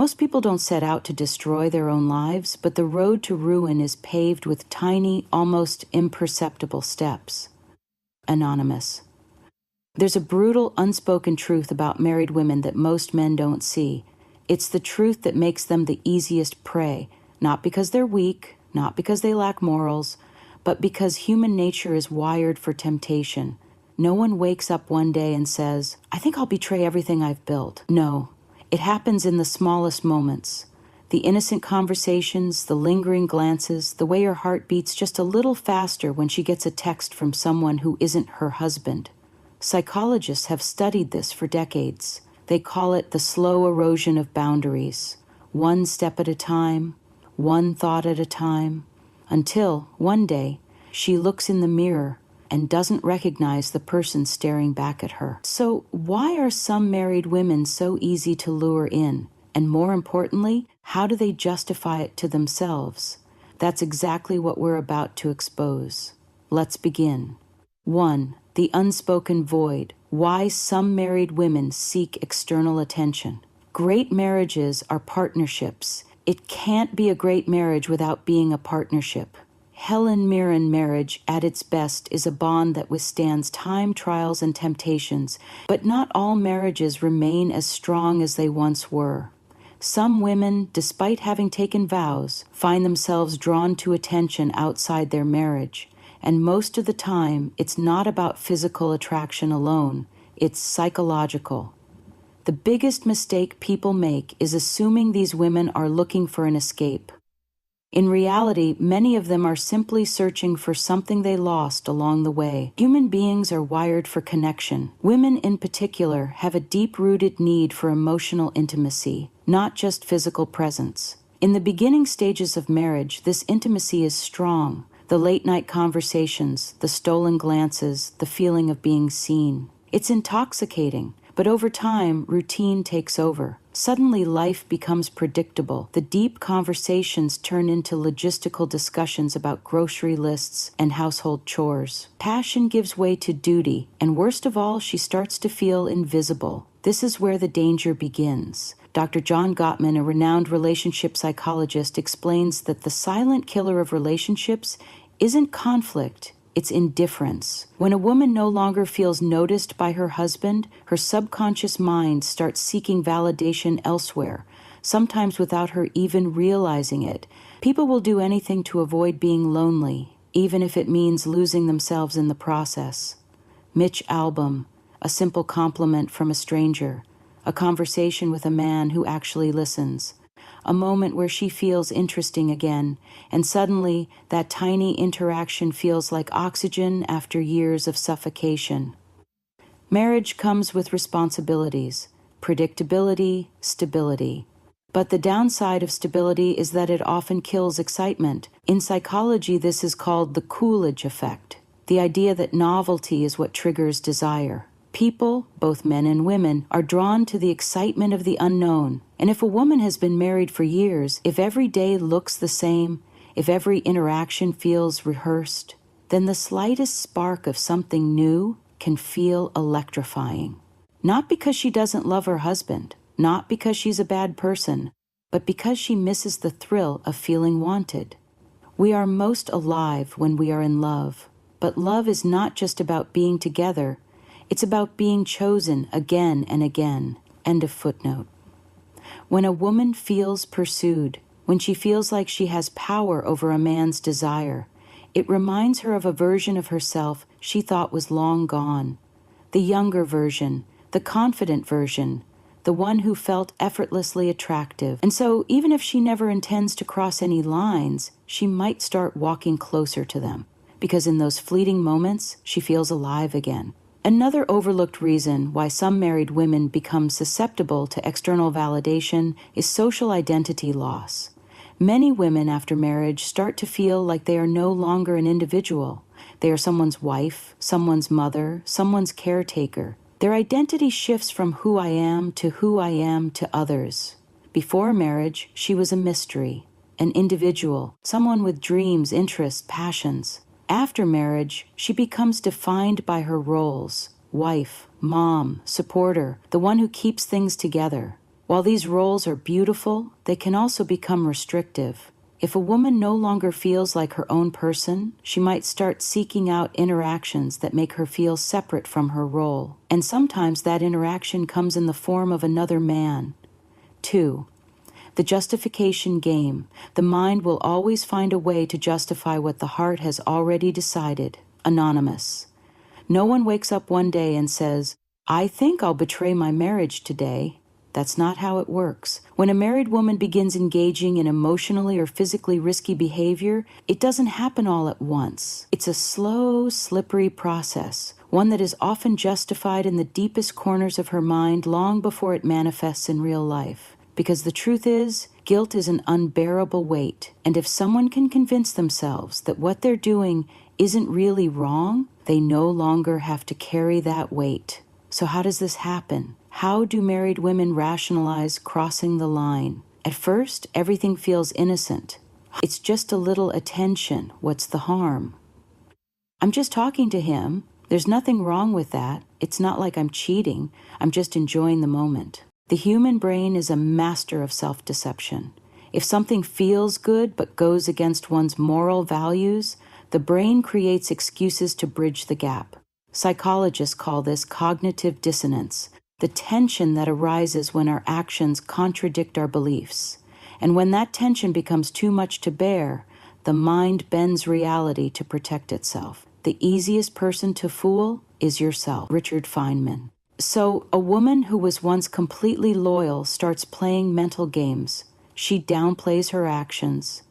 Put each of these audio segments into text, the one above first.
Most people don't set out to destroy their own lives, but the road to ruin is paved with tiny, almost imperceptible steps. Anonymous. There's a brutal, unspoken truth about married women that most men don't see. It's the truth that makes them the easiest prey, not because they're weak, not because they lack morals, but because human nature is wired for temptation. No one wakes up one day and says, "I think I'll betray everything I've built." No, it happens in the smallest moments. The innocent conversations, the lingering glances, the way her heart beats just a little faster when she gets a text from someone who isn't her husband. Psychologists have studied this for decades. They call it the slow erosion of boundaries. One step at a time, one thought at a time, until, one day, she looks in the mirror and doesn't recognize the person staring back at her. So why are some married women so easy to lure in? And more importantly, how do they justify it to themselves? That's exactly what we're about to expose. Let's begin. 1. The unspoken void. Why some married women seek external attention. Great marriages are partnerships. It can't be a great marriage without being a partnership. Helen Mirren marriage, at its best, is a bond that withstands time, trials, and temptations, but not all marriages remain as strong as they once were. Some women, despite having taken vows, find themselves drawn to attention outside their marriage, and most of the time, it's not about physical attraction alone, it's psychological. The biggest mistake people make is assuming these women are looking for an escape. In reality, many of them are simply searching for something they lost along the way. Human beings are wired for connection. Women in particular have a deep-rooted need for emotional intimacy, not just physical presence. In the beginning stages of marriage, this intimacy is strong. The late-night conversations, the stolen glances, the feeling of being seen. It's intoxicating. But over time, routine takes over. Suddenly, life becomes predictable. The deep conversations turn into logistical discussions about grocery lists and household chores. Passion gives way to duty, and worst of all, she starts to feel invisible. This is where the danger begins. Dr. John Gottman, a renowned relationship psychologist, explains that the silent killer of relationships isn't conflict, it's indifference. When a woman no longer feels noticed by her husband, her subconscious mind starts seeking validation elsewhere, sometimes without her even realizing it. People will do anything to avoid being lonely, even if it means losing themselves in the process. Mitch Albom, a simple compliment from a stranger, a conversation with a man who actually listens. A moment where she feels interesting again, and suddenly that tiny interaction feels like oxygen after years of suffocation. Marriage comes with responsibilities, predictability, stability. But the downside of stability is that it often kills excitement. In psychology, this is called the Coolidge effect, the idea that novelty is what triggers desire. People, both men and women, are drawn to the excitement of the unknown. And if a woman has been married for years, if every day looks the same, if every interaction feels rehearsed, then the slightest spark of something new can feel electrifying. Not because she doesn't love her husband, not because she's a bad person, but because she misses the thrill of feeling wanted. We are most alive when we are in love, but love is not just about being together. It's about being chosen again and again. End of footnote. When a woman feels pursued, when she feels like she has power over a man's desire, it reminds her of a version of herself she thought was long gone. The younger version, the confident version, the one who felt effortlessly attractive. And so, even if she never intends to cross any lines, she might start walking closer to them, because in those fleeting moments, she feels alive again. Another overlooked reason why some married women become susceptible to external validation is social identity loss. Many women after marriage start to feel like they are no longer an individual. They are someone's wife, someone's mother, someone's caretaker. Their identity shifts from who I am to others. Before marriage, she was a mystery, an individual, someone with dreams, interests, passions. After marriage, she becomes defined by her roles: wife, mom, supporter, the one who keeps things together. While these roles are beautiful, they can also become restrictive. If a woman no longer feels like her own person, she might start seeking out interactions that make her feel separate from her role. And sometimes that interaction comes in the form of another man. 2. The justification game. The mind will always find a way to justify what the heart has already decided. Anonymous. No one wakes up one day and says, "I think I'll betray my marriage today." That's not how it works. When a married woman begins engaging in emotionally or physically risky behavior, it doesn't happen all at once. It's a slow, slippery process, one that is often justified in the deepest corners of her mind long before it manifests in real life. Because the truth is, guilt is an unbearable weight, and if someone can convince themselves that what they're doing isn't really wrong, they no longer have to carry that weight. So how does this happen? How do married women rationalize crossing the line? At first, everything feels innocent. It's just a little attention. What's the harm? I'm just talking to him. There's nothing wrong with that. It's not like I'm cheating. I'm just enjoying the moment. The human brain is a master of self-deception. If something feels good but goes against one's moral values, the brain creates excuses to bridge the gap. Psychologists call this cognitive dissonance, the tension that arises when our actions contradict our beliefs. And when that tension becomes too much to bear, the mind bends reality to protect itself. The easiest person to fool is yourself. Richard Feynman. So, a woman who was once completely loyal starts playing mental games. She downplays her actions.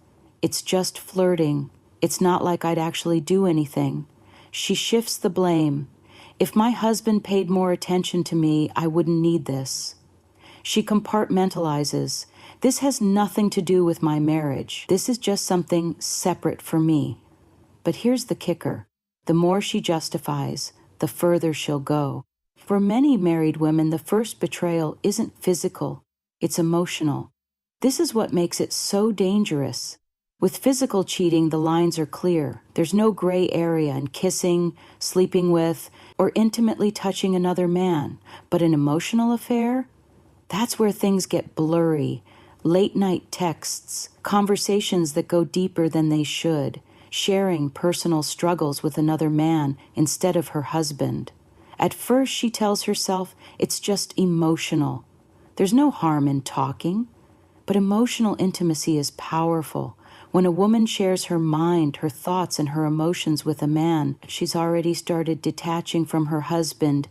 It's just flirting. It's not like I'd actually do anything. She shifts the blame. If my husband paid more attention to me, I wouldn't need this. She compartmentalizes. This has nothing to do with my marriage. This is just something separate for me. But here's the kicker. The more she justifies, the further she'll go. For many married women, the first betrayal isn't physical, it's emotional. This is what makes it so dangerous. With physical cheating, the lines are clear. There's no gray area in kissing, sleeping with, or intimately touching another man. But an emotional affair? That's where things get blurry. Late-night texts, conversations that go deeper than they should, sharing personal struggles with another man instead of her husband. At first, she tells herself it's just emotional. There's no harm in talking. But emotional intimacy is powerful. When a woman shares her mind, her thoughts, and her emotions with a man, she's already started detaching from her husband.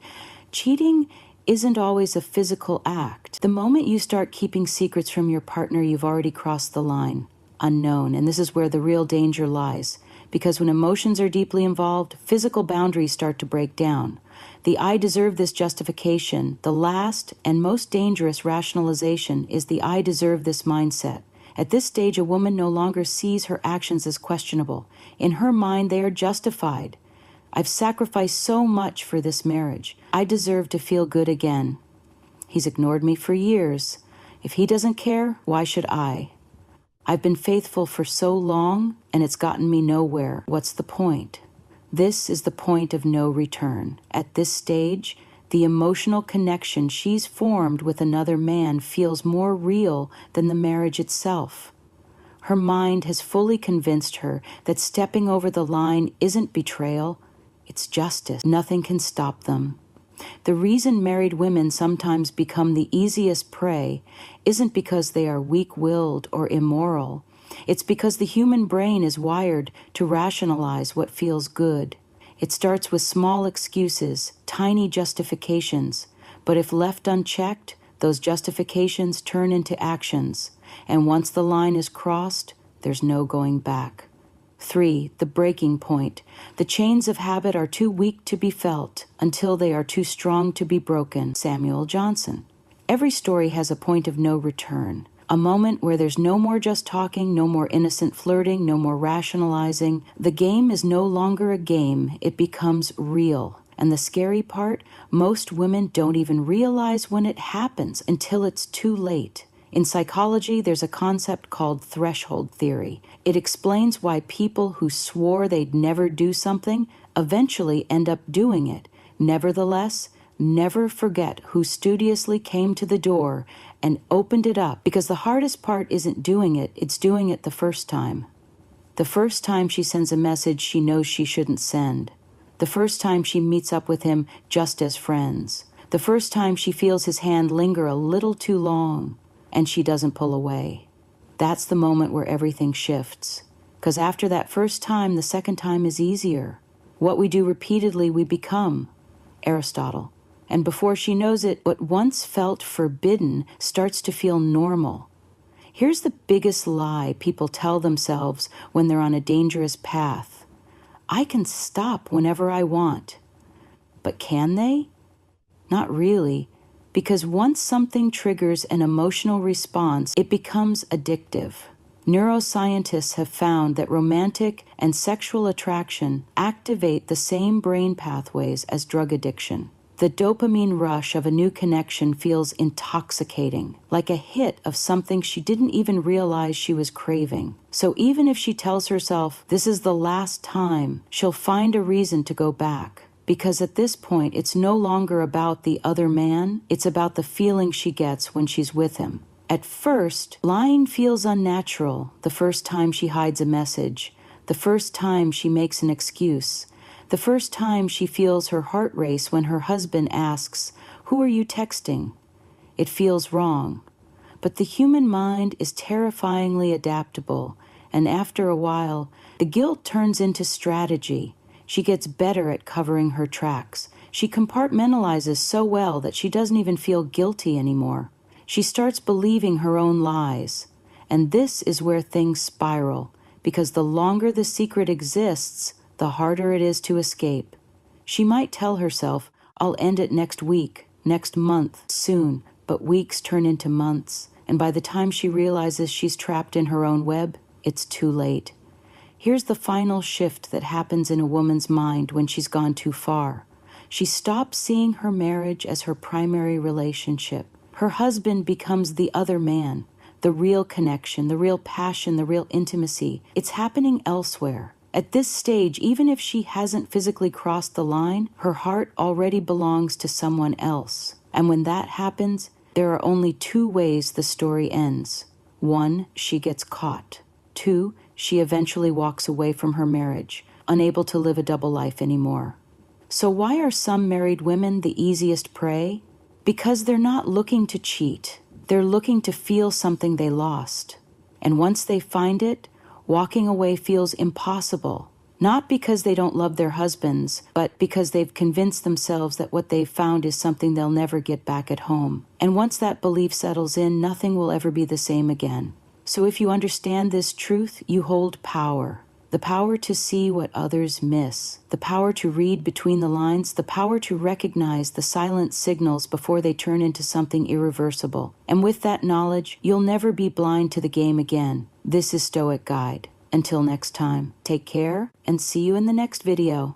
Cheating isn't always a physical act. The moment you start keeping secrets from your partner, you've already crossed the line. Unknown, and this is where the real danger lies. Because when emotions are deeply involved, physical boundaries start to break down. The "I deserve this" justification, the last and most dangerous rationalization, is the "I deserve this" mindset. At this stage, a woman no longer sees her actions as questionable. In her mind, they are justified. I've sacrificed so much for this marriage. I deserve to feel good again. He's ignored me for years. If he doesn't care, why should I? I've been faithful for so long, and it's gotten me nowhere. What's the point? This is the point of no return. At this stage, the emotional connection she's formed with another man feels more real than the marriage itself. Her mind has fully convinced her that stepping over the line isn't betrayal, it's justice. Nothing can stop them. The reason married women sometimes become the easiest prey isn't because they are weak-willed or immoral. It's because the human brain is wired to rationalize what feels good. It starts with small excuses, tiny justifications, but if left unchecked, those justifications turn into actions, and once the line is crossed, there's no going back. 3. The breaking point. The chains of habit are too weak to be felt until they are too strong to be broken. Samuel Johnson. Every story has a point of no return. A moment where there's no more just talking, no more innocent flirting, no more rationalizing. The game is no longer a game, it becomes real. And the scary part, most women don't even realize when it happens until it's too late. In psychology, there's a concept called threshold theory. It explains why people who swore they'd never do something eventually end up doing it. Nevertheless, never forget who studiously came to the door and opened it up, because the hardest part isn't doing it, it's doing it the first time. The first time she sends a message she knows she shouldn't send. The first time she meets up with him just as friends. The first time she feels his hand linger a little too long and she doesn't pull away. That's the moment where everything shifts. Because after that first time, the second time is easier. What we do repeatedly, we become. Aristotle. And before she knows it, what once felt forbidden starts to feel normal. Here's the biggest lie people tell themselves when they're on a dangerous path. I can stop whenever I want. But can they? Not really, because once something triggers an emotional response, it becomes addictive. Neuroscientists have found that romantic and sexual attraction activate the same brain pathways as drug addiction. The dopamine rush of a new connection feels intoxicating, like a hit of something she didn't even realize she was craving. So even if she tells herself this is the last time, she'll find a reason to go back. Because at this point, it's no longer about the other man, it's about the feeling she gets when she's with him. At first, lying feels unnatural the first time she hides a message, the first time she makes an excuse, the first time she feels her heart race when her husband asks, "Who are you texting?" It feels wrong. But the human mind is terrifyingly adaptable, and after a while, the guilt turns into strategy. She gets better at covering her tracks. She compartmentalizes so well that she doesn't even feel guilty anymore. She starts believing her own lies. And this is where things spiral, because the longer the secret exists, the harder it is to escape. She might tell herself, I'll end it next week, next month, soon, but weeks turn into months, and by the time she realizes she's trapped in her own web, it's too late. Here's the final shift that happens in a woman's mind when she's gone too far. She stops seeing her marriage as her primary relationship. Her husband becomes the other man, the real connection, the real passion, the real intimacy. It's happening elsewhere. At this stage, even if she hasn't physically crossed the line, her heart already belongs to someone else. And when that happens, there are only two ways the story ends. 1, she gets caught. 2, she eventually walks away from her marriage, unable to live a double life anymore. So why are some married women the easiest prey? Because they're not looking to cheat. They're looking to feel something they lost. And once they find it, walking away feels impossible, not because they don't love their husbands, but because they've convinced themselves that what they've found is something they'll never get back at home. And once that belief settles in, nothing will ever be the same again. So if you understand this truth, you hold power. The power to see what others miss, the power to read between the lines, the power to recognize the silent signals before they turn into something irreversible. And with that knowledge, you'll never be blind to the game again. This is Stoic Guide. Until next time, take care and see you in the next video.